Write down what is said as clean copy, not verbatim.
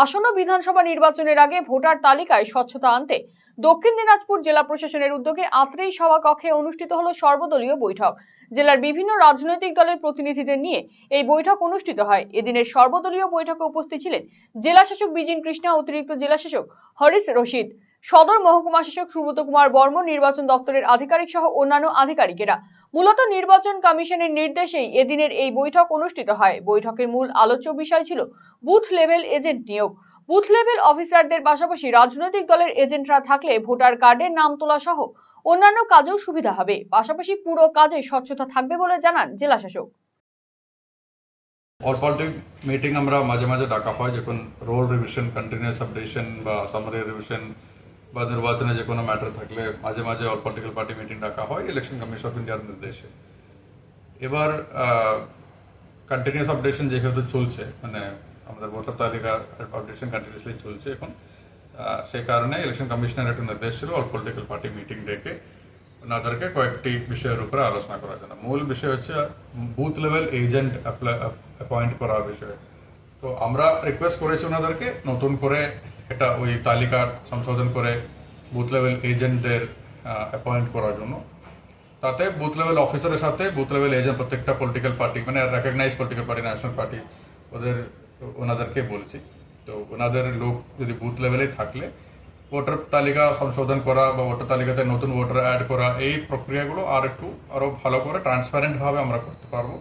আসন্ন বিধানসভা নির্বাচনের আগে ভোটার তালিকায় স্বচ্ছতা আনতে দক্ষিণ দিনাজপুর জেলা প্রশাসনের উদ্যোগে আত্রেই সভাকক্ষে অনুষ্ঠিত হলো সর্বদলীয় বৈঠক। জেলার বিভিন্ন রাজনৈতিক দলের প্রতিনিধিদের নিয়ে এই বৈঠক অনুষ্ঠিত হয়। এদিনের সর্বদলীয় বৈঠকে উপস্থিত ছিলেন জেলা শাসক বিজিন কৃষ্ণা, অতিরিক্ত জেলা শাসক হরিশ রশিদ, সদর মহকুমা শাসক সুব্রত কুমার বর্মন, নির্বাচন দপ্তরের আধিকারিক সহ অন্যান্য আধিকারিকেরা। মূলত নির্বাচন কমিশনের নির্দেশেই এদিনের এই বৈঠক অনুষ্ঠিত হয়। বৈঠকের মূল আলোচ্য বিষয় ছিল বুথ লেভেল এজেন্ট নিয়োগ। বুথ লেভেল অফিসারদের পাশাপাশি রাজনৈতিক দলের এজেন্টরা থাকলে ভোটার কার্ডের নাম তোলা সহ অন্যান্য কাজেও সুবিধা হবে। পাশাপাশি পুরো কাজে স্বচ্ছতা থাকবে বলে জানান জেলা শাসক। অল পার্টি মিটিং আমরা মাঝে মাঝে ডাকা হয়, যখন রোল রিভিশন, কন্টিনিউয়াস আপডেশন বা সামারি রিভিশন বা নির্বাচনে যে কোনো ম্যাটার থাকলে মাঝে মাঝে অল পলিটিক্যাল পার্টি মিটিং ডাকা হয় ইলেকশন কমিশন অফ ইন্ডিয়ার নির্দেশে। এবার কন্টিনিউয়াস আপডেশন যেহেতু চলছে, মানে আমাদের ভোটার তালিকা আপডেশন কন্টিনিউসলি চলছে এখন, সেই কারণে ইলেকশন কমিশনের একটা নির্দেশ ছিল অল পলিটিক্যাল পার্টি মিটিং ডেকে ওনাদেরকে কয়েকটি বিষয়ের উপরে আলোচনা করার জন্য। মূল বিষয় হচ্ছে বুথ লেভেল এজেন্ট অ্যাপয়েন্ট করার বিষয়ে। তো আমরা রিকোয়েস্ট করেছি ওনাদেরকে নতুন করে এটা ওই তালিকা সংশোধন করে বুথ লেভেল এজেন্টদের অ্যাপয়েন্ট করার জন্য। তাতে বুথ লেভেল অফিসারের সাথে বুথ লেভেল এজেন্ট প্রত্যেকটা পলিটিক্যাল পার্টি, মানে recognise political party, national party, ওনাদেরকে বলছি। তো ওনাদের লোক যদি বুথ লেভেলে থাকলে ভোটার তালিকা সংশোধন করা বা ভোটার তালিকাতে নতুন ভোটার অ্যাড করা, এই প্রক্রিয়াগুলো আরো ভালো করে ট্রান্সপারেন্ট ভাবে আমরা করতে পারবো।